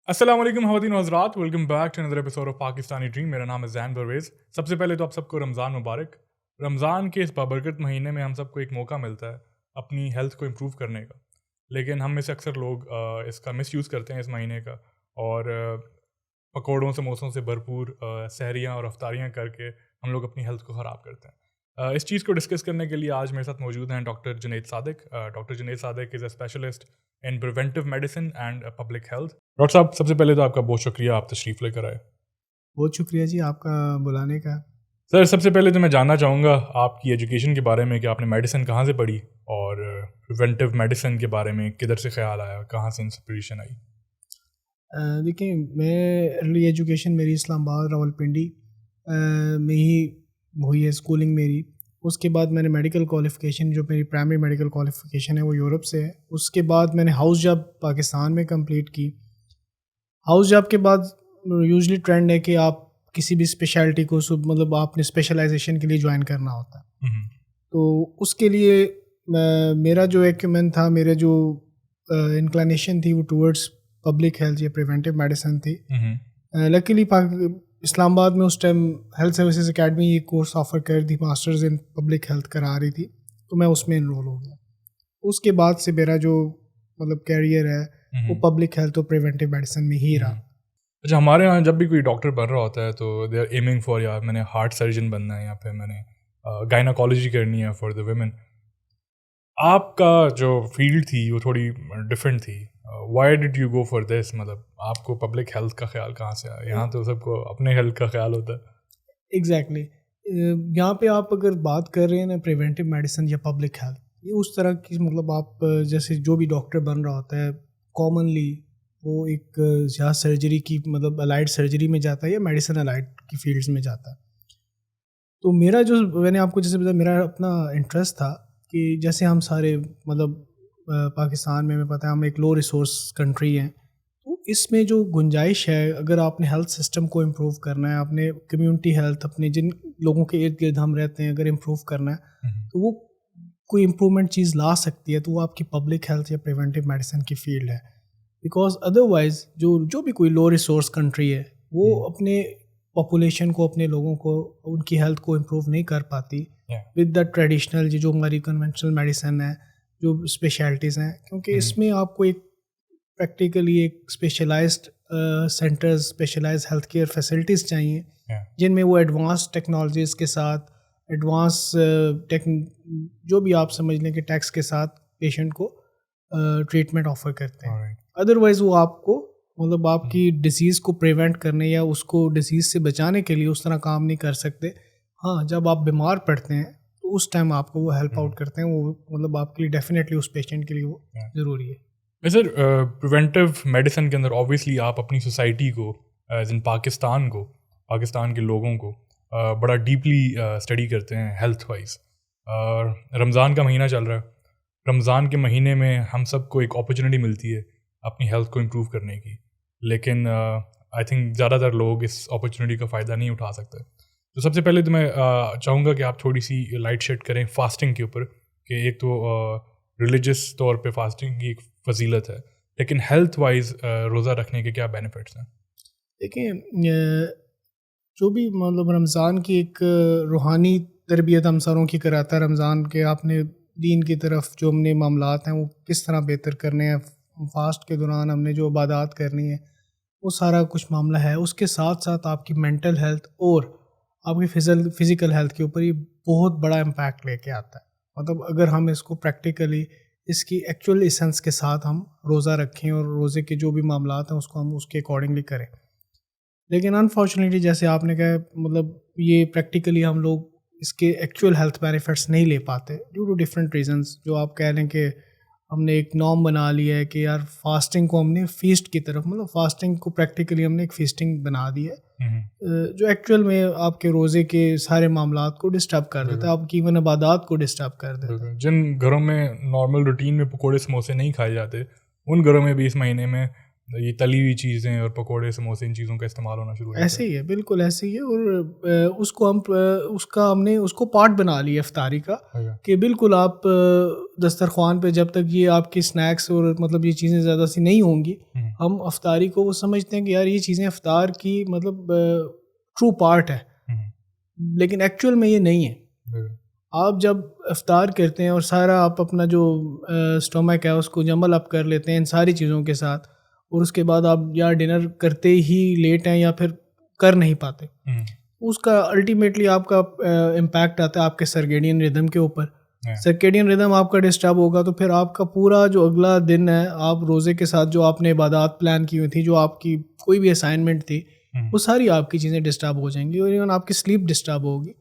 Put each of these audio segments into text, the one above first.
السلام علیکم خواتین و حضرات، welcome back to another episode of Pakistani Dream. میرا نام ہے زین پرویز. سب سے پہلے تو آپ سب کو رمضان مبارک. رمضان کے اس بابرکت مہینے میں ہم سب کو ایک موقع ملتا ہے اپنی ہیلتھ کو امپروو کرنے کا، لیکن ہم میں سے اکثر لوگ اس کا مس یوز کرتے ہیں اس مہینے کا، اور پکوڑوں سموسوں سے بھرپور سحریاں اور افطاریاں کر کے ہم لوگ اپنی ہیلتھ کو خراب کرتے ہیں. اس چیز کو ڈسکس کرنے کے لیے آج میرے ساتھ موجود ہیں doctor Junaid Sadiq. Doctor Junaid Sadiq is a specialist in preventive medicine and public health. Doctor صاحب، سب سے پہلے تو آپ کا بہت شکریہ، آپ تشریف لے کر آئے. بہت شکریہ جی آپ کا بلانے کا. سر، سب سے پہلے تو میں جاننا چاہوں گا آپ کی ایجوکیشن کے بارے میں کہ آپ نے میڈیسن کہاں سے پڑھی، اور پریونٹیو میڈیسن کے بارے میں کدھر سے خیال آیا، کہاں سے انسپریشن آئی؟ دیکھیں، میں ارلی ایجوکیشن میری اسلام آباد راولپنڈی میں ہی ہوئی ہے اسکولنگ میری. اس کے بعد میں نے میڈیکل کوالیفیکیشن، جو میری پرائمری میڈیکل کوالیفیکیشن ہے وہ یورپ سے ہے. اس کے بعد میں نے ہاؤس جاب پاکستان میں کمپلیٹ کی. ہاؤس جاب کے بعد یوزلی ٹرینڈ ہے کہ آپ کسی بھی اسپیشلٹی کو مطلب آپ نے اسپیشلائزیشن کے لیے جوائن کرنا ہوتا ہے. تو اس کے لیے میرا جو ایکومن تھا، میرا جو انکلینیشن تھی وہ ٹورڈز پبلک ہیلتھ یا پریونٹیو میڈیسن تھی. لکیلی اسلام آباد میں اس ٹائم ہیلتھ سروسز اکیڈمی یہ کورس آفر کر دی، ماسٹرز ان پبلک ہیلتھ کرا رہی تھی، تو میں اس میں انرول ہو گیا. اس کے بعد سے میرا جو مطلب کیریئر ہے وہ پبلک ہیلتھ اور پریونٹیو میڈیسن میں ہی رہا. اچھا، ہمارے یہاں جب بھی کوئی ڈاکٹر بن رہا ہوتا ہے تو دے آر ایمنگ فار، یا میں نے ہارٹ سرجن بننا ہے، یا پھر میں نے گائناکالوجی کرنی ہے فار دا ویمن. آپ کا جو فیلڈ تھی وہ تھوڑی ڈفرینٹ تھی. Why did you go for this? مطلب آپ کو پبلک ہیلتھ کا خیال کہاں سے آیا؟ یہاں تو سب کو اپنے ہیلتھ کا خیال ہوتا ہے. ایگزیکٹلی. یہاں پہ آپ اگر بات کر رہے ہیں نا پریونٹیو میڈیسن یا پبلک ہیلتھ، یہ اس طرح کی مطلب آپ جیسے جو بھی ڈاکٹر بن رہا ہوتا ہے کامنلی وہ ایک یا سرجری کی مطلب الائڈ سرجری میں جاتا ہے یا میڈیسن الائڈ کی فیلڈز میں جاتا ہے. تو میرا جو میں نے آپ کو جیسے بتایا، میرا اپنا انٹرسٹ تھا کہ جیسے ہم سارے مطلب پاکستان میں پتہ ہے ہم ایک لو ریسورس کنٹری ہیں، تو اس میں جو گنجائش ہے اگر آپ نے ہیلتھ سسٹم کو امپروو کرنا ہے، آپ نے کمیونٹی ہیلتھ اپنے جن لوگوں کے ارد گرد ہم رہتے ہیں اگر امپروو کرنا ہے، تو وہ کوئی امپرومنٹ چیز لا سکتی ہے تو وہ آپ کی پبلک ہیلتھ یا پریونٹیو میڈیسن کی فیلڈ ہے. بیکاز ادروائز جو بھی کوئی لو ریسورس کنٹری ہے وہ اپنے پاپولیشن کو، اپنے لوگوں کو، ان کی ہیلتھ کو امپروو نہیں کر پاتی ود دا ٹریڈیشنل جو ہماری کنونشنل میڈیسن ہے، جو اسپیشلٹیز ہیں. کیونکہ اس میں آپ کو ایک پریکٹیکلی ایک specialised centres, specialise health care facilities چاہیے جن میں وہ ایڈوانس ٹیکنالوجیز کے ساتھ، ایڈوانس جو بھی آپ سمجھ لیں کہ ٹیکس کے ساتھ پیشنٹ کو ٹریٹمنٹ آفر کرتے ہیں. ادروائز وہ آپ کو مطلب آپ کی ڈیزیز کو پریونٹ کرنے یا اس کو ڈیزیز سے بچانے کے لیے اس طرح کام نہیں کر سکتے. ہاں، جب آپ بیمار پڑتے ہیں تو اس ٹائم آپ کو وہ ہیلپ آؤٹ کرتے ہیں، وہ مطلب آپ کے لیے ڈیفینیٹلی اس پیشنٹ کے لیے وہ ضروری ہے. سر، پریونٹیو میڈیسن کے اندر اوبویسلی آپ اپنی سوسائٹی کو، ایز ان پاکستان کو، پاکستان کے لوگوں کو بڑا ڈیپلی اسٹڈی کرتے ہیں ہیلتھ وائز. رمضان کا مہینہ چل رہا ہے. رمضان کے مہینے میں ہم سب کو ایک اپرچونیٹی ملتی ہے اپنی ہیلتھ کو امپروو کرنے کی، لیکن آئی تھنک زیادہ تر لوگ اس اپرچونیٹی کا فائدہ نہیں اٹھا سکتے. تو سب سے پہلے تو میں چاہوں گا کہ آپ تھوڑی سی لائٹ شیڈ کریں فاسٹنگ کے اوپر، کہ ایک تو ریلیجس طور پہ فاسٹنگ کی ایک فضیلت ہے، لیکن ہیلتھ وائز روزہ رکھنے کے کیا بینیفٹس ہیں؟ دیکھیں، جو بھی مطلب رمضان کی ایک روحانی تربیت ہم ساروں کی کراتا ہے رمضان کے، آپ نے دین کی طرف جو ہم نے معاملات ہیں وہ کس طرح بہتر کرنے ہیں، فاسٹ کے دوران ہم نے جو عبادات کرنی ہے وہ سارا کچھ معاملہ ہے. اس کے ساتھ ساتھ آپ کی مینٹل ہیلتھ اور آپ کی فزیکل ہیلتھ کے اوپر یہ بہت بڑا امپیکٹ لے کے آتا ہے. مطلب اگر ہم اس کو پریکٹیکلی اس کی ایکچوئل ایسنس کے ساتھ ہم روزہ رکھیں اور روزے کے جو بھی معاملات ہیں اس کو ہم اس کے اکارڈنگلی کریں. لیکن انفارچونیٹلی جیسے آپ نے کہا مطلب یہ پریکٹیکلی ہم لوگ اس کے ایکچوئل ہیلتھ بینیفٹس نہیں لے پاتے ڈیو ٹو ڈفرینٹ ریزنس. جو آپ کہہ لیں کہ ہم نے ایک نارم بنا لیا ہے کہ یار فاسٹنگ کو ہم نے فیسٹ کی طرف، مطلب فاسٹنگ کو پریکٹیکلی ہم نے ایک فیسٹنگ بنا دی ہے جو ایکچوئل میں آپ کے روزے کے سارے معاملات کو ڈسٹرب کر دیتا ہے، آپ کی ایون عبادات کو ڈسٹرب کر دیتا ہے. جن گھروں میں نارمل روٹین میں پکوڑے سموسے نہیں کھائے جاتے، ان گھروں میں بھی اس مہینے میں یہ تلی ہوئی چیزیں اور پکوڑے سموسے ان چیزوں کا استعمال ہونا شروع ہو جاتا ایسے ہی ہے، بالکل ایسے ہی ہے. اور ہم نے اس کو پارٹ بنا لیا افطاری کا کہ بالکل آپ دسترخوان پہ جب تک یہ آپ کی اسنیکس اور مطلب یہ چیزیں زیادہ سی نہیں ہوں گی، ہم افطاری کو وہ سمجھتے ہیں کہ یار یہ چیزیں افطار کی مطلب ٹرو پارٹ ہے، لیکن ایکچوئل میں یہ نہیں ہے. آپ جب افطار کرتے ہیں اور سارا آپ اپنا جو اسٹومک ہے اس کو جمل اپ کر لیتے ہیں ان ساری چیزوں کے ساتھ، اور اس کے بعد آپ یا ڈنر کرتے ہی لیٹ ہیں یا پھر کر نہیں پاتے، اس کا الٹیمیٹلی آپ کا امپیکٹ آتا ہے آپ کے سرکیڈین ردم کے اوپر. سرکیڈین ردم آپ کا ڈسٹرب ہوگا تو پھر آپ کا پورا جو اگلا دن ہے، آپ روزے کے ساتھ جو آپ نے عبادات پلان کی ہوئی تھی، جو آپ کی کوئی بھی اسائنمنٹ تھی، وہ ساری آپ کی چیزیں ڈسٹرب ہو جائیں گی. اور ایون آپ کی سلیپ ڈسٹرب ہوگی.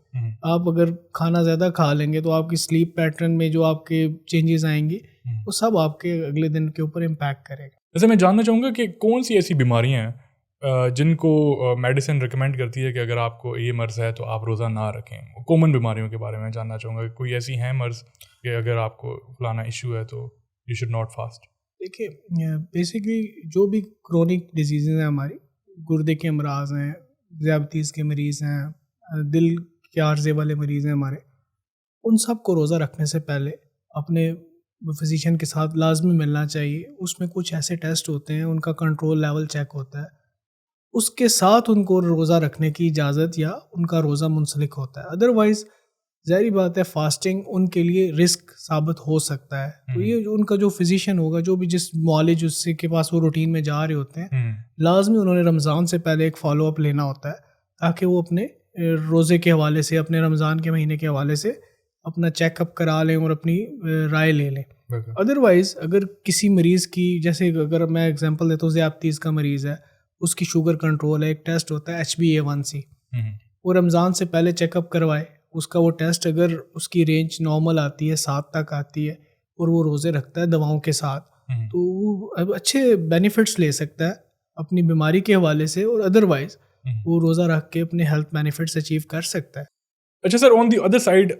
آپ اگر کھانا زیادہ کھا لیں گے تو آپ کی سلیپ پیٹرن میں جو آپ کے چینجز آئیں گی وہ سب آپ کے اگلے دن کے اوپر امپیکٹ کرے گا. جیسے میں جاننا چاہوں گا کہ کون سی ایسی بیماریاں ہیں جن کو میڈیسن ریکمینڈ کرتی ہے کہ اگر آپ کو یہ مرض ہے تو آپ روزہ نہ رکھیں. کامن بیماریوں کے بارے میں جاننا چاہوں گا کہ کوئی ایسی ہیں مرض کہ اگر آپ کو فلانا ایشو ہے تو یو شوڈ ناٹ فاسٹ. دیکھیے بیسکلی جو بھی کرونک ڈیزیزز ہیں، ہماری گردے کے امراض ہیں، ذیابیطیز کے مریض ہیں، دل کے عارضے والے مریض ہیں ہمارے، ان سب کو روزہ رکھنے سے پہلے اپنے فزیشین کے ساتھ لازمی ملنا چاہیے. اس میں کچھ ایسے ٹیسٹ ہوتے ہیں، ان کا کنٹرول لیول چیک ہوتا ہے، اس کے ساتھ ان کو روزہ رکھنے کی اجازت یا ان کا روزہ منسلک ہوتا ہے. ادروائز ظاہری بات ہے فاسٹنگ ان کے لیے رسک ثابت ہو سکتا ہے. تو یہ جو ان کا جو فزیشین ہوگا، جو بھی جس معالج اس کے پاس وہ روٹین میں جا رہے ہوتے ہیں، لازمی انہوں نے رمضان سے پہلے ایک فالو اپ لینا ہوتا ہے تاکہ وہ اپنے روزے کے حوالے سے، اپنے رمضان کے مہینے کے حوالے سے اپنا چیک اپ کرا لیں اور اپنی رائے لے لیں. ادروائز اگر کسی مریض کی، جیسے اگر میں اگزامپل دیتا ہوں، ذیابیطیز کا مریض ہے، اس کی شوگر کنٹرول ہے، ایک ٹیسٹ ہوتا ہے HbA1c، وہ رمضان سے پہلے چیک اپ کروائے. اس کا وہ ٹیسٹ اگر اس کی رینج نارمل آتی ہے، 7 تک آتی ہے، اور وہ روزے رکھتا ہے دواؤں کے ساتھ، تو وہ اب اچھے بینیفٹس لے سکتا ہے اپنی بیماری کے حوالے سے، اور ادروائز وہ روزہ رکھ کے اپنے ہیلتھ بینیفٹس اچیو کر سکتا ہے. اچھا سر، آن دی ادر سائڈ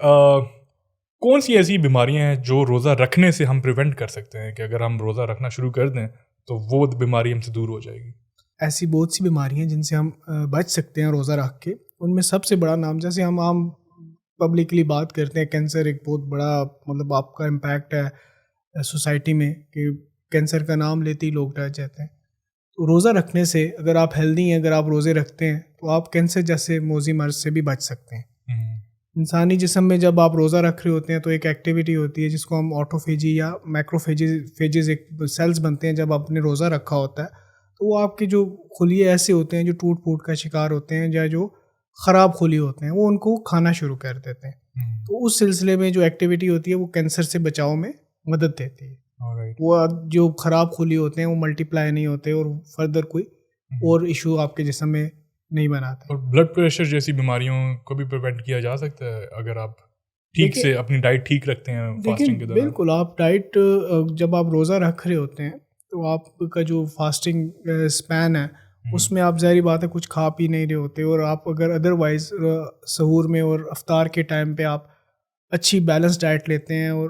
کون سی ایسی بیماریاں ہیں جو روزہ رکھنے سے ہم پریونٹ کر سکتے ہیں کہ اگر ہم روزہ رکھنا شروع کر دیں تو وہ بیماری ہم سے دور ہو جائے گی؟ ایسی بہت سی بیماریاں جن سے ہم بچ سکتے ہیں روزہ رکھ کے. ان میں سب سے بڑا نام، جیسے ہم عام پبلکلی بات کرتے ہیں، کینسر ایک بہت بڑا مطلب آپ کا امپیکٹ ہے سوسائٹی میں، کہ کینسر کا نام لیتے ہی لوگ ڈر جاتے ہیں. تو روزہ رکھنے سے اگر آپ ہیلدی ہیں، اگر آپ روزے رکھتے ہیں تو آپ کینسر جیسے موذی مرض سے بھی بچ سکتے ہیں. انسانی جسم میں جب آپ روزہ رکھ رہے ہوتے ہیں تو ایک ایکٹیویٹی ہوتی ہے جس کو ہم آٹوفیجی یا مائکروفیجز ایک سیلز بنتے ہیں جب آپ نے روزہ رکھا ہوتا ہے، تو وہ آپ کے جو خلیے ایسے ہوتے ہیں جو ٹوٹ پھوٹ کا شکار ہوتے ہیں یا جو خراب خلیے ہوتے ہیں، وہ ان کو کھانا شروع کر دیتے ہیں. تو اس سلسلے میں جو ایکٹیویٹی ہوتی ہے وہ کینسر سے بچاؤ میں مدد دیتی ہے. وہ جو خراب خلیے ہوتے ہیں وہ ملٹی پلائی نہیں ہوتے اور فردر کوئی اور ایشو آپ کے جسم میں نہیں بناتے. اور بلڈ پریشر جیسی بیماریوں کو بھی پریونٹ کیا جا سکتا ہے اگر آپ ٹھیک سے اپنی ڈائٹ ٹھیک رکھتے ہیں فاسٹنگ کے دوران؟ بالکل. آپ ڈائٹ جب آپ روزہ رکھ رہے ہوتے ہیں تو آپ کا جو فاسٹنگ اسپین ہے اس میں آپ ظاہری بات ہے کچھ کھا پی نہیں رہے ہوتے، اور آپ اگر ادروائز سحور میں اور افطار کے ٹائم پہ آپ اچھی بیلنس ڈائٹ لیتے ہیں اور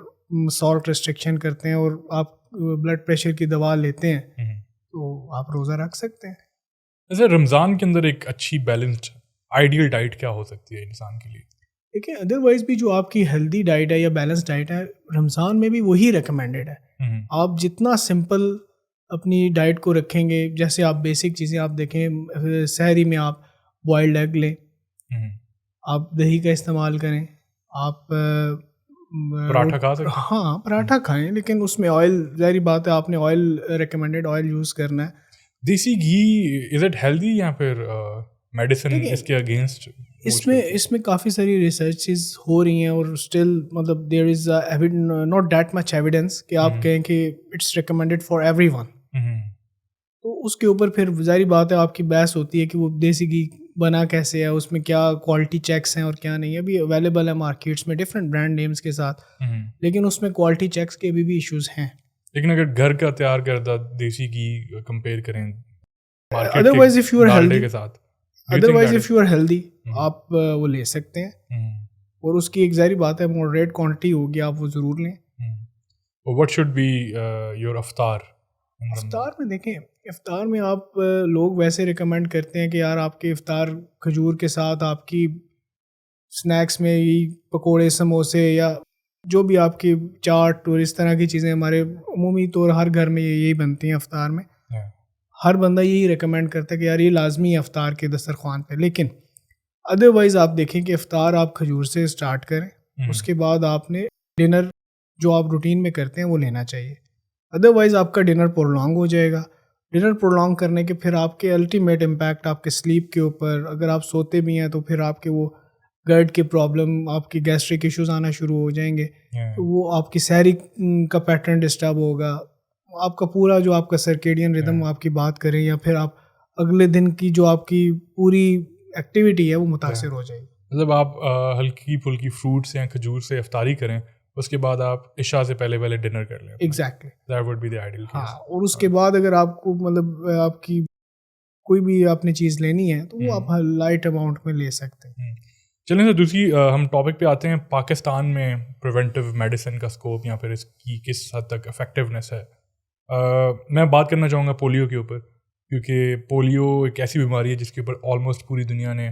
سالٹ ریسٹرکشن کرتے ہیں اور آپ بلڈ پریشر کی دوا لیتے ہیں تو آپ روزہ رکھ سکتے ہیں. جیسے رمضان کے اندر ایک اچھی بیلنسڈ آئیڈیل ڈائٹ کیا ہو سکتی ہے انسان کے لیے؟ دیکھیں ادروائز بھی جو آپ کی ہیلدی ڈائٹ ہے یا بیلنس ڈائٹ ہے، رمضان میں بھی وہی ریکمینڈیڈ ہے. آپ جتنا سمپل اپنی ڈائٹ کو رکھیں گے، جیسے آپ بیسک چیزیں آپ دیکھیں، سحری میں آپ بوائلڈ ایگ لیں، آپ دہی کا استعمال کریں، آپ پراٹھا کھا سکتے ہیں. ہاں پراٹھا کھائیں، لیکن اس میں آئل، ظاہری بات ہے آپ نے آئل ریکمینڈیڈ آئل یوز کرنا ہے. دیسی گھی از اٹ ہیلدی یا پھر میڈیسن اس کے اگینسٹ؟ اس میں کافی ساری ریسرچز ہو رہی ہیں اور اسٹل مطلب there is not that much evidence کہ آپ کہیں کہ it's recommended for everyone. تو اس کے اوپر پھر ظاہری بات ہے آپ کی بحث ہوتی ہے کہ وہ دیسی گھی بنا کیسے ہے، اس میں کیا کوالٹی چیکس ہیں اور کیا نہیں. ابھی اویلیبل ہے مارکیٹس میں ڈفرینٹ برانڈ نیمز کے ساتھ، لیکن اس میں کوالٹی چیکس کے بھی ایشوز ہیں. لیکن اگر گھر کا تیار کردہ دیسی گھی کمپیئر کریں otherwise if you are healthy کے ساتھ، otherwise if you are healthy آپ وہ لے سکتے ہیں، اور اس کی ایک ظاہری بات ہے ماڈریٹ کوانٹٹی ہوگی، آپ وہ ضرور لیں. واٹ شوڈ بی یور افطار؟ افطار میں دیکھیں افطار میں آپ لوگ ویسے ریکمینڈ کرتے ہیں کہ یار آپ کے افطار کھجور کے ساتھ آپ کی سنیکس میں یہ پکوڑے سموسے یا جو بھی آپ کی چاٹ اور اس طرح کی چیزیں ہمارے عمومی طور ہر گھر میں یہی بنتی ہیں افطار میں. ہر بندہ یہی ریکمینڈ کرتا ہے کہ یار یہ لازمی ہے افطار کے دسترخوان پہ. لیکن ادروائز آپ دیکھیں کہ افطار آپ کھجور سے اسٹارٹ کریں, اس کے بعد آپ نے ڈنر جو آپ روٹین میں کرتے ہیں وہ لینا چاہیے. ادروائز آپ کا ڈنر پرولونگ ہو جائے گا. ڈنر پرولونگ کرنے کے پھر آپ کے الٹیمیٹ امپیکٹ آپ کے سلیپ کے اوپر, اگر آپ سوتے بھی ہیں تو پھر آپ کے وہ گرڈ کے پرابلم, آپ کی گیسٹرک ایشوز آنا شروع ہو جائیں گے. وہ آپ کی سحری کا پیٹرن ڈسٹرب ہوگا, آپ کا پورا جو آپ کا سرکیڈین ردم آپ کی بات کریں یا پھر آپ اگلے دن کی جو آپ کی پوری ایکٹیویٹی ہے وہ متاثر ہو جائے گی. مطلب آپ ہلکی پھلکی فروٹس یا کھجور سے افطاری کریں, اس کے بعد آپ عشاء سے پہلے ڈنر کر لیں. Exactly, that would be the ideal case. ہاں, اور اس کے بعد اگر آپ کو مطلب آپ کی کوئی بھی آپ نے چیز لینی ہے تو وہ آپ لائٹ اماؤنٹ میں لے سکتے ہیں. چلیں تو دوسری ہم ٹاپک پہ آتے ہیں. پاکستان میں پریونٹیو میڈیسن کا اسکوپ یا پھر اس کی کس حد تک افیکٹونیس ہے. میں بات کرنا چاہوں گا پولیو کے اوپر, کیونکہ پولیو ایک ایسی بیماری ہے جس کے اوپر آلموسٹ پوری دنیا نے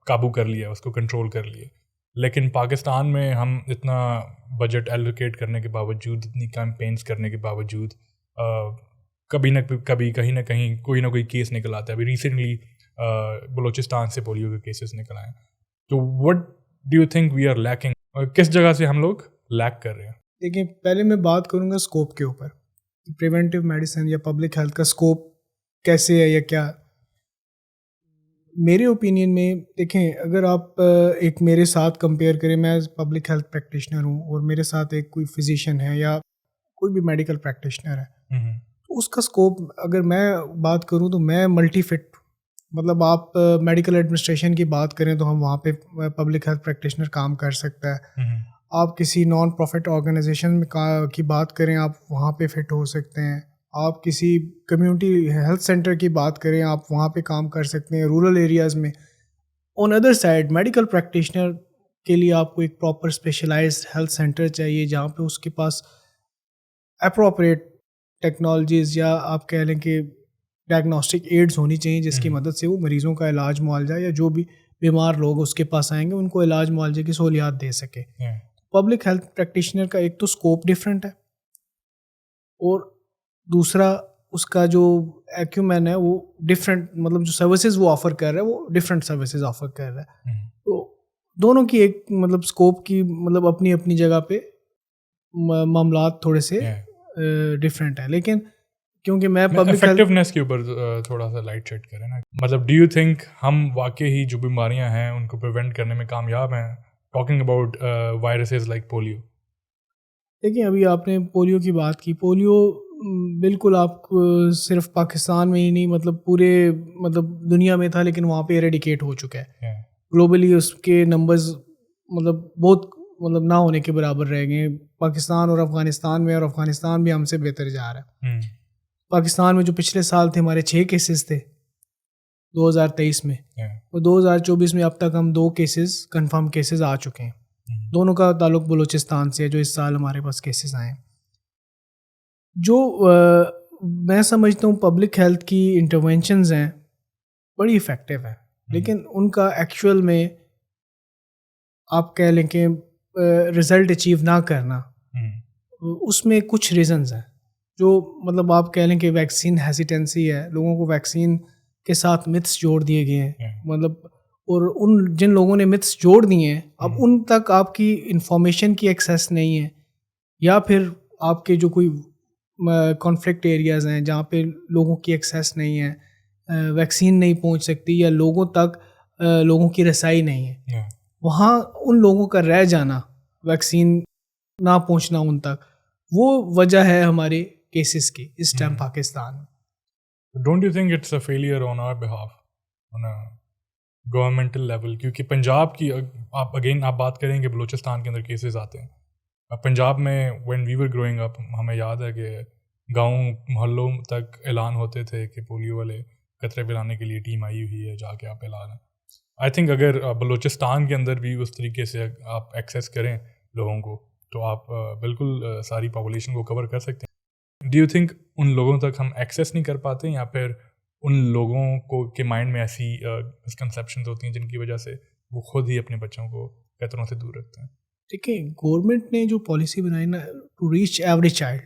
قابو کر لیا, اس کو کنٹرول کر لیا. لیکن پاکستان میں ہم اتنا بجٹ ایلوکیٹ کرنے کے باوجود, اتنی کیمپینس کرنے کے باوجود کبھی نہ کبھی کہیں نہ کہیں کوئی نہ کوئی کیس نکل آتا ہے. ابھی ریسنٹلی بلوچستان سے پولیو کے کیسز نکل آئے ہیں. تو what do you think we are leaking, اور کس جگہ سے ہم لوگ لیک کر رہے ہیں؟ دیکھیں, پہلے میں بات کروں گا اسکوپ کے اوپر, پریونٹیو میڈیسن یا پبلک ہیلتھ کا اسکوپ کیسے ہے یا کیا. میرے اوپینین میں دیکھیں, اگر آپ ایک میرے ساتھ کمپیئر کریں, میں پبلک ہیلتھ پریکٹیشنر ہوں اور میرے ساتھ ایک کوئی فزیشین ہے یا کوئی بھی میڈیکل پریکٹیشنر ہے, تو اس کا اسکوپ اگر میں بات کروں تو میں ملٹی فٹ, مطلب آپ میڈیکل ایڈمنسٹریشن کی بات کریں تو ہم وہاں پہ پبلک ہیلتھ پریکٹیشنر کام کر سکتا ہے. آپ کسی نان پروفٹ آرگنائزیشن میں کی بات کریں, آپ وہاں پہ فٹ ہو سکتے ہیں. آپ کسی کمیونٹی ہیلتھ سینٹر کی بات کریں, آپ وہاں پہ کام کر سکتے ہیں رورل ایریاز میں. On other side medical practitioner کے لیے آپ کو ایک پراپر اسپیشلائزڈ ہیلتھ سینٹر چاہیے جہاں پہ اس کے پاس اپروپریٹ ٹیکنالوجیز یا آپ کہہ لیں کہ ڈائگنوسٹک ایڈز ہونی چاہیے جس کی مدد سے وہ مریضوں کا علاج معالجہ یا جو بھی بیمار لوگ اس کے پاس آئیں گے ان کو علاج معالجے کی سہولیات دے سکے. پبلک ہیلتھ پریکٹیشنر کا ایک تو اسکوپ ڈفرینٹ ہے, اور دوسرا اس کا جو ایکیومین ہے وہ ڈفرینٹ, مطلب جو سروسز وہ آفر کر رہا ہے وہ ڈفرینٹ سروسز آفر کر رہا ہے. تو دونوں کی ایک مطلب اسکوپ کی مطلب اپنی اپنی جگہ پہ معاملات تھوڑے سے ڈفرینٹ ہیں. لیکن کیونکہ میں پبلک ایفیکٹونیس کے اوپر تھوڑا سا لائٹ شیڈ کریں نا, مطلب ڈو یو تھنک ہم واقعی جو بیماریاں ہیں ان کو پریونٹ کرنے میں کامیاب ہیں, talking about viruses like polio. دیکھیں, ابھی آپ نے پولیو کی بات کی. پولیو بالکل آپ صرف پاکستان میں ہی نہیں مطلب پورے مطلب دنیا میں تھا, لیکن وہاں پہ ایریڈیکیٹ ہو چکا ہے. گلوبلی اس کے نمبرز مطلب بہت مطلب نہ ہونے کے برابر رہ گئے ہیں پاکستان اور افغانستان میں, اور افغانستان بھی ہم سے بہتر جا رہا ہے. پاکستان میں جو پچھلے سال تھے ہمارے 6 کیسز تھے 2023 میں, اور 2024 میں اب تک ہم 2 کیسز کنفرم کیسز آ چکے ہیں. دونوں کا تعلق بلوچستان سے ہے جو اس سال ہمارے پاس کیسز آئے ہیں. جو میں سمجھتا ہوں پبلک ہیلتھ کی انٹرونشنز ہیں بڑی افیکٹو ہیں, لیکن ان کا ایکچوئل میں آپ کہہ لیں کہ رزلٹ اچیو نہ کرنا, اس میں کچھ ریزنز ہیں جو مطلب آپ کہہ لیں کہ ویکسین ہیسیٹنسی ہے, لوگوں کو ویکسین کے ساتھ متس جوڑ دیے گئے ہیں مطلب, اور ان جن لوگوں نے متس جوڑ دیے ہیں اب ان تک آپ کی انفارمیشن کی ایکسیس نہیں ہے, یا پھر آپ کے جو کوئی کانفلکٹ ایریاز ہیں جہاں پہ لوگوں کی ایکسیس نہیں ہے, ویکسین نہیں پہنچ سکتی یا لوگوں تک لوگوں کی رسائی نہیں ہے, وہاں ان لوگوں کا رہ جانا, ویکسین نہ پہنچنا ان تک, وہ وجہ ہے ہمارے کیسز کی اس ٹائم پاکستان میں. Don't you think it's a failure on our behalf on a governmental level? کیونکہ پنجاب کی آپ بات کریں کہ بلوچستان کے اندر کیسز آتے ہیں. پنجاب میں when we were growing up ہمیں یاد ہے کہ گاؤں محلوں تک اعلان ہوتے تھے کہ پولیو والے قطرے پلانے کے لیے ٹیم آئی ہوئی ہے, جا کے آپ اعلان. آئی تھنک اگر بلوچستان کے اندر بھی اس طریقے سے آپ ایکسیس کریں لوگوں کو تو آپ بالکل ساری پاپولیشن کو کور کر سکتے ہیں. ڈو یو تھنک ان لوگوں تک ہم ایکسیس نہیں کر پاتے یا پھر ان لوگوں کو کے مائنڈ میں ایسی مسکنسیپشنز ہوتی ہیں جن کی وجہ سے وہ خود ہی اپنے بچوں کو خطروں سے دور رکھتے ہیں؟ دیکھیں گورنمنٹ نے جو پالیسی بنائی نا to reach every child,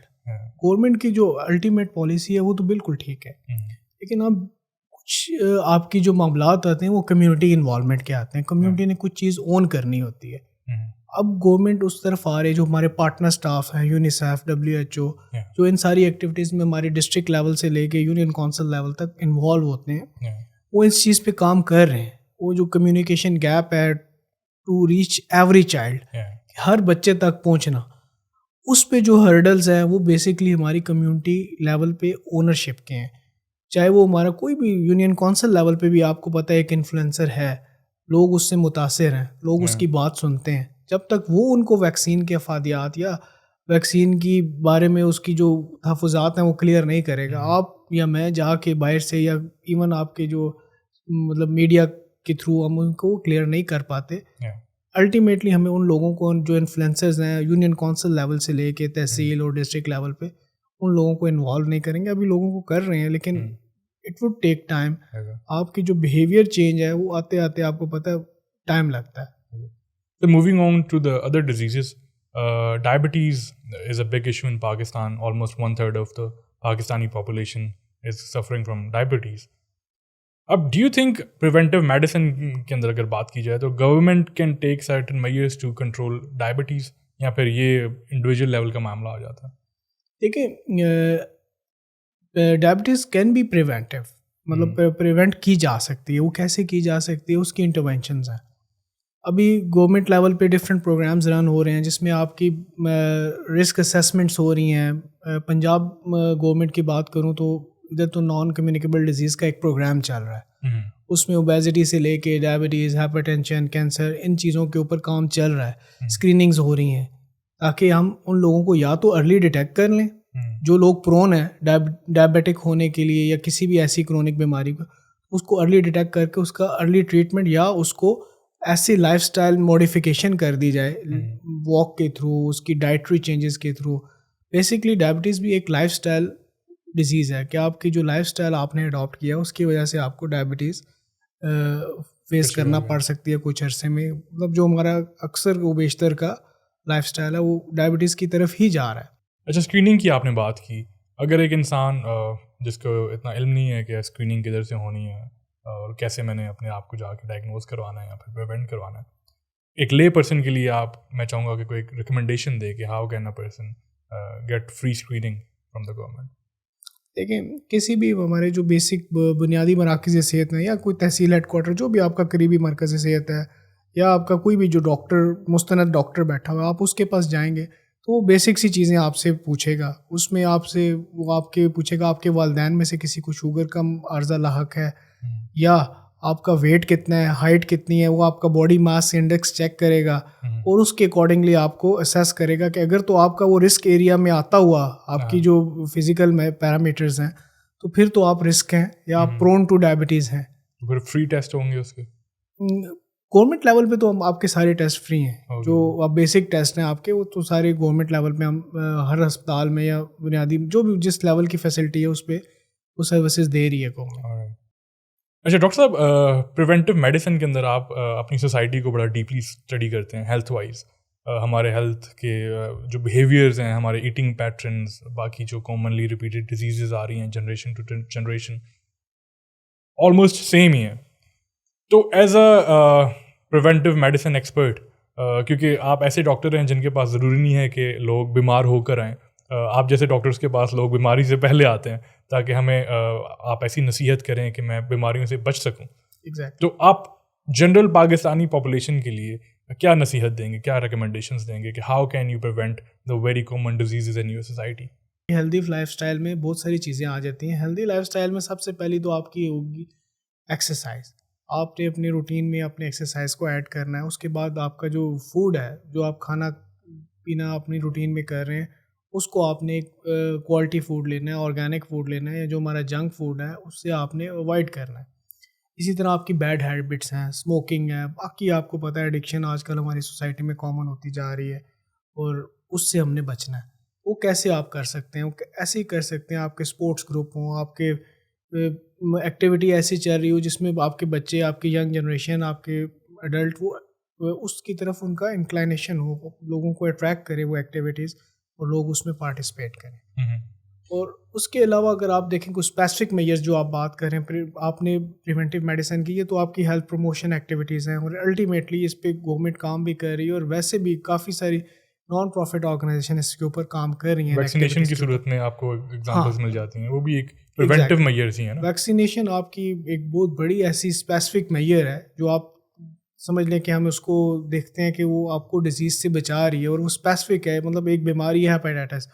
government کی جو الٹیمیٹ پالیسی ہے وہ تو بالکل ٹھیک ہے، لیکن اب کچھ آپ کی جو معاملات آتے ہیں وہ کمیونٹی انوالومنٹ کے آتے ہیں، کمیونٹی نے کچھ چیز اون کرنی ہوتی ہے. اب گورنمنٹ اس طرف آ رہے جو ہمارے پارٹنر سٹاف ہیں، یونیسیف، WHO، جو ان ساری ایکٹیویٹیز میں ہمارے ڈسٹرکٹ لیول سے لے کے یونین کونسل لیول تک انوالو ہوتے ہیں، وہ اس چیز پہ کام کر رہے ہیں. وہ جو کمیونیکیشن گیپ ہے ٹو ریچ ایوری چائلڈ، ہر بچے تک پہنچنا، اس پہ جو ہرڈلز ہیں وہ بیسکلی ہماری کمیونٹی لیول پہ اونرشپ کے ہیں. چاہے وہ ہمارا کوئی بھی یونین کونسل لیول پہ بھی آپ کو پتہ ہے ایک انفلوئنسر ہے، لوگ اس سے متاثر ہیں، لوگ اس کی بات سنتے ہیں. جب تک وہ ان کو ویکسین کے افادیات یا ویکسین کی بارے میں اس کی جو تحفظات ہیں وہ کلیئر نہیں کرے گا، آپ یا میں جا کے باہر سے یا ایون آپ کے جو مطلب میڈیا کے تھرو ہم ان کو کلیئر نہیں کر پاتے. الٹیمیٹلی ہمیں ان لوگوں کو جو انفلوئنسرز ہیں یونین کونسل لیول سے لے کے تحصیل اور ڈسٹرکٹ لیول پہ، ان لوگوں کو انوالو نہیں کریں گے. ابھی لوگوں کو کر رہے ہیں لیکن اٹ وڈ ٹیک ٹائم. آپ کی جو بیہیویئر چینج ہے وہ آتے آتے آپ کو پتہ ہے ٹائم لگتا ہے. So moving on to the other diseases, diabetes is a big issue in Pakistan. Almost 1/3 of the Pakistani population is suffering from diabetes. اب do you think preventive medicine کے اندر اگر بات کی جائے تو government can take certain measures to control diabetes یا پھر یہ انڈیویجول لیول کا معاملہ آ جاتا ہے؟ دیکھیں ڈائبٹیز کین بی پریونٹیو، مطلب پریونٹ کی جا سکتی ہے. وہ کیسے کی جا سکتی ہے، اس کی انٹروینشنز ہیں. ابھی گورنمنٹ لیول پہ ڈفرینٹ پروگرامز رن ہو رہے ہیں جس میں آپ کی رسک اسیسمنٹس ہو رہی ہیں. پنجاب گورنمنٹ کی بات کروں تو ادھر تو نان کمیونیکیبل ڈیزیز کا ایک پروگرام چل رہا ہے، اس میں اوبیزٹی سے لے کے ڈائبٹیز، ہائپر ٹینشن، کینسر، ان چیزوں کے اوپر کام چل رہا ہے. اسکریننگز ہو رہی ہیں تاکہ ہم ان لوگوں کو یا تو ارلی ڈیٹیکٹ کر لیں جو لوگ پرون ہیں ڈائبیٹک ہونے کے لیے یا کسی بھی ایسی کرونک بیماری کو، اس کو ارلی ڈیٹیکٹ کر کے اس کا ارلی ٹریٹمنٹ یا اس کو ایسی لائف سٹائل موڈیفیکیشن کر دی جائے واک کے تھرو، اس کی ڈائٹری چینجز کے تھرو. بیسکلی ڈائبٹیز بھی ایک لائف سٹائل ڈیزیز ہے کہ آپ کی جو لائف سٹائل آپ نے اڈاپٹ کیا اس کی وجہ سے آپ کو ڈائبٹیز فیس کرنا پڑ سکتی ہے کچھ عرصے میں. مطلب جو ہمارا اکثر و بیشتر کا لائف سٹائل ہے وہ ڈائبٹیز کی طرف ہی جا رہا ہے. اچھا، اسکریننگ کی آپ نے بات کی. اگر ایک انسان جس کو اتنا علم نہیں ہے کہ اسکریننگ کدھر سے ہونی ہے اور کیسے میں نے اپنے آپ کو جا کے ڈائگنوز کروانا ہے یا پھر پریونٹ کروانا ہے، ایک لے پرسن کے لیے میں چاہوں گا کہ کوئی ایک ریکمنڈیشن دے کہ how can a person get free screening from the government. دیکھیں کسی بھی ہمارے جو بیسک بنیادی مراکز صحت ہیں یا کوئی تحصیل ہیڈ کوارٹر جو بھی آپ کا قریبی مرکز صحت ہے یا آپ کا کوئی بھی جو ڈاکٹر مستند ڈاکٹر بیٹھا ہوا ہے، آپ اس کے پاس جائیں گے تو وہ بیسک سی چیزیں آپ سے پوچھے گا. اس میں آپ سے وہ آپ کے پوچھے گا آپ کے والدین میں سے کسی کو شوگر کا عرضہ لاحق ہے یا آپ کا ویٹ کتنا ہے، ہائٹ کتنی ہے. وہ آپ کا باڈی ماس انڈیکس چیک کرے گا اور اس کے اکارڈنگلی آپ کو اسیس کرے گا کہ اگر تو آپ کا وہ رسک ایریا میں آتا ہوا آپ کی جو فزیکل میں پیرامیٹرز ہیں تو پھر تو آپ رسک ہیں یا آپ پرون ٹو ڈائبٹیز ہیں. پھر فری ٹیسٹ ہوں گے اس کے؟ گورنمنٹ لیول پہ تو آپ کے سارے ٹیسٹ فری ہیں. جو آپ بیسک ٹیسٹ ہیں آپ کے وہ تو سارے گورنمنٹ لیول پہ ہم ہر ہسپتال میں یا بنیادی جو بھی جس لیول کی فیسلٹی ہے اس پہ وہ سروسز دے رہی ہے گورنمنٹ. اچھا ڈاکٹر صاحب، پریونٹیو میڈیسن کے اندر آپ اپنی سوسائٹی کو بڑا ڈیپلی اسٹڈی کرتے ہیں ہیلتھ وائز. ہمارے ہیلتھ کے جو بیہیویئرز ہیں، ہمارے ایٹنگ پیٹرنز، باقی جو کامنلی ریپیٹیڈ ڈیزیزز آ رہی ہیں generation to generation almost same ہی ہیں. تو as a preventive medicine expert, کیونکہ آپ ایسے ڈاکٹر ہیں جن کے پاس ضروری نہیں ہے کہ لوگ بیمار ہو کر آئیں، آپ جیسے ڈاکٹرس کے پاس لوگ بیماری سے پہلے آتے ہیں تاکہ ہمیں آپ ایسی نصیحت کریں کہ میں بیماریوں سے بچ سکوں. ایگزیکٹلی. تو آپ جنرل پاکستانی پاپولیشن کے لیے کیا نصیحت دیں گے، کیا ریکمنڈیشنز دیں گے کہ how can you prevent the very common diseases in your society? Healthy life style میں بہت ساری چیزیں آ جاتی ہیں. ہیلدی لائف اسٹائل میں سب سے پہلی تو آپ کی ہوگی ایکسرسائز. آپ نے اپنے روٹین میں اپنے ایکسرسائز کو ایڈ کرنا ہے. اس کے بعد آپ کا جو فوڈ ہے، جو آپ کھانا پینا اپنی روٹین میں کر رہے ہیں، اس کو آپ نے کوالٹی فوڈ لینا ہے، آرگینک فوڈ لینا ہے، یا جو ہمارا جنک فوڈ ہے اس سے آپ نے اوائڈ کرنا ہے. اسی طرح آپ کی بیڈ ہیبٹس ہیں، اسموکنگ ہے، باقی آپ کو پتہ ہے ایڈکشن آج کل ہماری سوسائٹی میں کامن ہوتی جا رہی ہے اور اس سے ہم نے بچنا ہے. وہ کیسے آپ کر سکتے ہیں؟ وہ ایسے ہی کر سکتے ہیں آپ کے اسپورٹس گروپ ہوں، آپ کے ایکٹیویٹی ایسی چل رہی ہو جس میں آپ کے بچے، آپ کی ینگ جنریشن، آپ کے ایڈلٹ وہ اس کی طرف ان کا انکلائنیشن ہو، لوگوں کو اٹریکٹ کرے وہ ایکٹیویٹیز اور لوگ اس میں پارٹیسپیٹ کریں. اور اس کے علاوہ اگر آپ دیکھیں کوئی اسپیسیفک میجرز جو آپ بات کر رہے ہیں، آپ نے پریونٹیو میڈیسن کی ہے تو آپ کی ہیلتھ پروموشن ایکٹیویٹیز ہیں، اور الٹیمیٹلی اس پہ گورنمنٹ کام بھی کر رہی ہے، اور ویسے بھی کافی ساری نان پروفٹ آرگنائزیشن اس کے اوپر کام کر رہی ہیں. ویکسینیشن کی صورت میں آپ کو ایگزامپلس مل جاتی ہیں، وہ بھی ایک پریونٹیو میجرز ہی ہیں نا. ویکسینیشن آپ کی ایک بہت بڑی ایسی اسپیسیفک میجر ہے جو آپ سمجھ لیں کہ ہم اس کو دیکھتے ہیں کہ وہ آپ کو ڈیزیز سے بچا رہی ہے، اور وہ اسپیسیفک ہے. مطلب ایک بیماری ہے ہیپیٹائٹس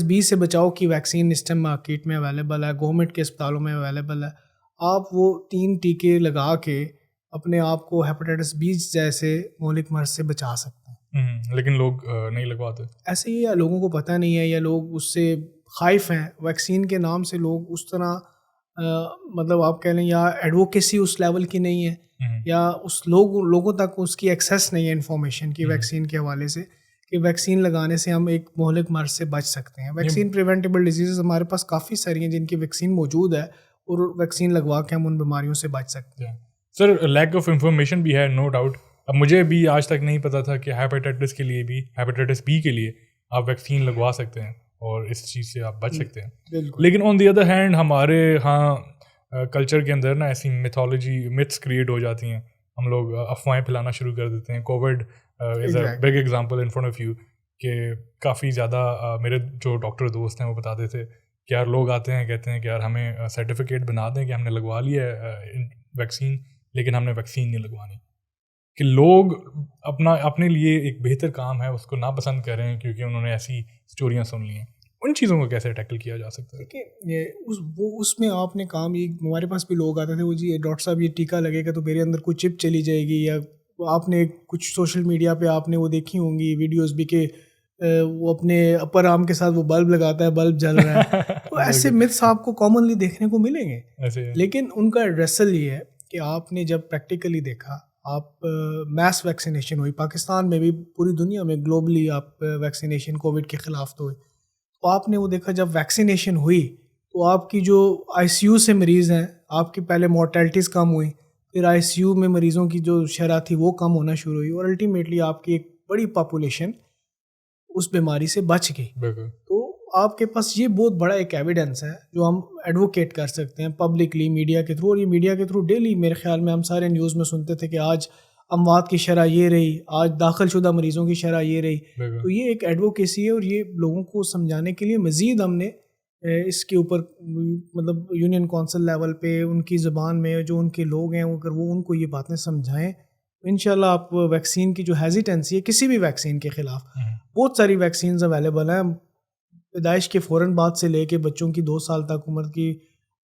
بی سے بچاؤ کی ویکسین اس ٹائم مارکیٹ میں اویلیبل ہے، گورنمنٹ کے اسپتالوں میں اویلیبل ہے. آپ وہ 3 ٹیکے لگا کے اپنے آپ کو ہیپیٹائٹس بی جیسے مہلک مرض سے بچا سکتے ہیں. لیکن لوگ نہیں لگواتے ایسے ہی، یا لوگوں کو پتہ نہیں ہے، یا لوگ اس سے خائف ہیں. ویکسین کے نام سے لوگ اس طرح مطلب آپ کہہ لیں یا ایڈوکیسی اس لیول کی نہیں ہے، یا اس لوگوں تک اس کی ایکسیس نہیں ہے انفارمیشن کی ویکسین کے حوالے سے، کہ ویکسین لگانے سے ہم ایک مہلک مرض سے بچ سکتے ہیں. ویکسین پریونٹیبل ڈیزیزز ہمارے پاس کافی ساری ہیں جن کی ویکسین موجود ہے، اور ویکسین لگوا کے ہم ان بیماریوں سے بچ سکتے ہیں. سر لیک آف انفارمیشن بھی ہے، نو ڈاؤٹ. اب مجھے بھی آج تک نہیں پتا تھا کہ ہیپیٹائٹس کے لیے بھی، ہیپیٹائٹس بی کے لیے آپ ویکسین لگوا سکتے ہیں اور اس چیز سے آپ بچ سکتے ہیں. لیکن آن دی ادر ہینڈ ہمارے ہاں کلچر کے اندر نا ایسی میتھولوجی متس کریٹ ہو جاتی ہیں، ہم لوگ افواہیں پھیلانا شروع کر دیتے ہیں. Covid is a big example in front of you, کہ کافی زیادہ میرے جو ڈاکٹر دوست ہیں وہ بتاتے تھے کہ یار لوگ آتے ہیں کہتے ہیں کہ یار ہمیں سرٹیفکیٹ بنا دیں کہ ہم نے لگوا لی ہے ویکسین، لیکن ہم نے ویکسین نہیں لگوانی. کہ لوگ اپنے لیے ایک بہتر کام ہے اس کو ناپسند کر رہے ہیں کیونکہ انہوں نے ایسی اسٹوریاں سن لی ہیں. ان چیزوں کو کیسے ٹیکل کیا جا سکتا ہے؟ دیکھیے اس میں آپ نے کام، یہ ہمارے پاس بھی لوگ آتے تھے، وہ جی ڈاکٹر صاحب یہ ٹیکہ لگے گا تو میرے اندر کوئی چپ چلی جائے گی، یا آپ نے کچھ سوشل میڈیا پہ آپ نے وہ دیکھی ہوں گی ویڈیوز بھی کہ وہ اپنے اپر آرم کے ساتھ وہ بلب لگاتا ہے، بلب جل رہا ہے. تو ایسے متس آپ کو کامنلی دیکھنے کو ملیں گے. لیکن ان کا ایڈریسل یہ ہے کہ آپ نے جب پریکٹیکلی دیکھا، آپ میس ویکسینیشن ہوئی پاکستان میں بھی، پوری دنیا میں گلوبلی آپ ویکسینیشن کووڈ کے خلاف تو ہوئی، تو آپ نے وہ دیکھا جب ویکسینیشن ہوئی تو آپ کی جو آئی سی یو سے مریض ہیں، آپ کی پہلے مورٹیلٹیز کم ہوئی، پھر آئی سی یو میں مریضوں کی جو شرح تھی وہ کم ہونا شروع ہوئی، اور الٹیمیٹلی آپ کی ایک بڑی پاپولیشن اس بیماری سے بچ گئی. تو آپ کے پاس یہ بہت بڑا ایک ایویڈنس ہے جو ہم ایڈوکیٹ کر سکتے ہیں پبلکلی میڈیا کے تھرو. اور یہ میڈیا کے تھرو ڈیلی میرے خیال میں ہم سارے نیوز میں سنتے تھے کہ آج اموات کی شرح یہ رہی، آج داخل شدہ مریضوں کی شرح یہ رہی. تو یہ ایک ایڈوکیسی ہے، اور یہ لوگوں کو سمجھانے کے لیے مزید ہم نے اس کے اوپر مطلب یونین کونسل لیول پہ ان کی زبان میں جو ان کے لوگ ہیں اگر وہ ان کو یہ باتیں سمجھائیں، انشاءاللہ آپ ویکسین کی جو ہیزیٹنسی ہے کسی بھی ویکسین کے خلاف، بہت ساری ویکسینز اویلیبل ہیں. پیدائش کے فوراً بعد سے لے کے بچوں کی 2 سال تک عمر کی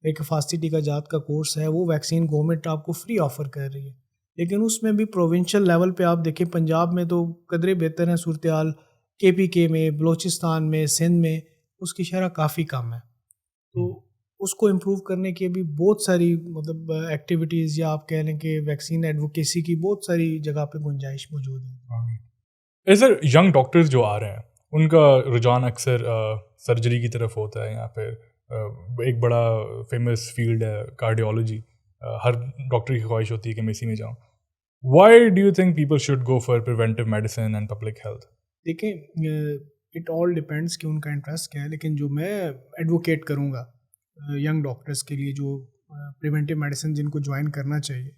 ایک حفاظتی ٹیکہ جات کا کورس ہے، وہ ویکسین گورنمنٹ آپ کو فری آفر کر رہی ہے. لیکن اس میں بھی پروونشل لیول پہ آپ دیکھیں، پنجاب میں تو قدرے بہتر ہیں صورتحال، کے پی کے میں، بلوچستان میں، سندھ میں اس کی شرح کافی کم ہے. تو اس کو امپروو کرنے کے بھی بہت ساری مطلب ایکٹیویٹیز، یا آپ کہہ لیں کہ ویکسین ایڈوکیسی کی بہت ساری جگہ پہ گنجائش موجود ہے. سر ینگ ڈاکٹرز جو آ رہے ہیں ان کا رجحان اکثر سرجری کی طرف ہوتا ہے، یا پھر ایک بڑا فیمس فیلڈ ہے کارڈیالوجی، ہر ڈاکٹر کی خواہش ہوتی ہے کہ میں اسی میں جاؤں. Why do you think people should go for preventive medicine and public health? دیکھیں اٹ آل ڈپینڈس کہ ان کا انٹرسٹ کیا ہے. لیکن جو میں ایڈوکیٹ کروں گا ینگ ڈاکٹرس کے لیے جو پریونٹیو میڈیسن جن کو جوائن کرنا چاہیے،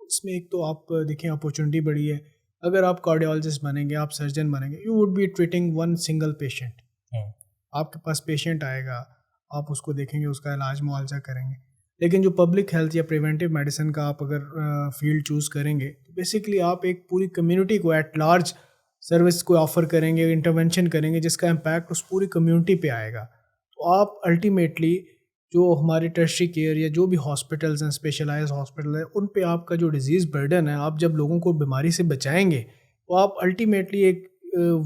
اس میں ایک تو آپ دیکھیں اپارچونیٹی بڑی ہے. اگر آپ کارڈیالوجسٹ بنیں گے، آپ سرجن بنیں گے، you would be treating one single patient. آپ کے پاس پیشنٹ آئے گا، آپ اس کو دیکھیں گے، اس کا علاج معالجہ کریں گے. لیکن جو پبلک ہیلتھ یا پریونٹیو میڈیسن کا آپ اگر فیلڈ چوز کریں گے تو بیسکلی آپ ایک پوری کمیونٹی کو ایٹ لارج سروس کو آفر کریں گے، انٹرونشن کریں گے جس کا امپیکٹ اس پوری کمیونٹی پہ آئے گا. تو آپ الٹیمیٹلی جو ہمارے ٹرشری کیئر یا جو بھی ہاسپٹلز ہیں، اسپیشلائز ہاسپٹل ہیں، ان پہ آپ کا جو ڈیزیز برڈن ہے، آپ جب لوگوں کو بیماری سے بچائیں گے تو آپ الٹیمیٹلی ایک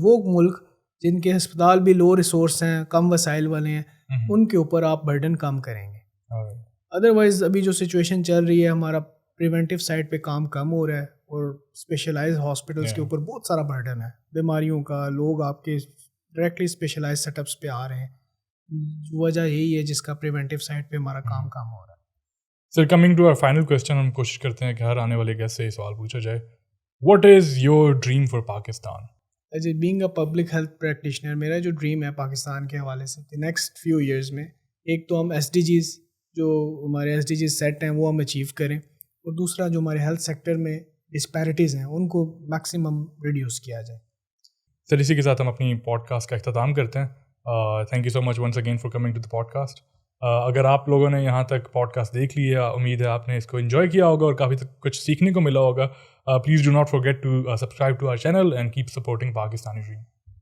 وہ ملک جن کے ہسپتال بھی لو ریسورس ہیں، کم وسائل والے ہیں، ان کے اوپر آپ برڈن کم کریں گے. ادروائز ابھی جو سچویشن چل رہی ہے، ہمارا پریونٹیو سائڈ پہ کام کم ہو رہا ہے، اور اسپیشلائز ہاسپٹلس کے اوپر بہت سارا برڈن ہے بیماریوں کا. لوگ آپ کے ڈائریکٹلی اسپیشلائز سیٹ اپس پہ آ رہے ہیں. وجہ یہی ہے جس کا پریونٹیو سائڈ پہ ہمارا کام ہو رہا ہے. Sir coming to our final question, ہم کوشش کرتے ہیں کہ ہر آنے والے گیسٹ سے یہ سوال پوچھا جائے, what is your dream for Pakistan? Being a public health practitioner, میرا جو ڈریم ہے پاکستان کے حوالے سے کہ نیکسٹ فیو ایئرز میں ایک تو ہم SDGs جو ہمارے SDGs سیٹ ہیں وہ ہم اچیو کریں, اور دوسرا جو ہمارے ہیلتھ سیکٹر میں ڈسپیرٹیز ہیں ان کو میکسیمم ریڈیوس کیا جائے. سر اسی کے ساتھ ہم اپنی پوڈ کاسٹ کا اختتام کرتے ہیں. Thank you so much once again for coming to the podcast. اگر آپ لوگوں نے یہاں تک پوڈ کاسٹ دیکھ لی ہے, امید ہے آپ نے اس کو انجوائے کیا ہوگا اور کافی کچھ سیکھنے کو ملا ہوگا. Please do not forget to subscribe to our channel and keep supporting Pakistani dream.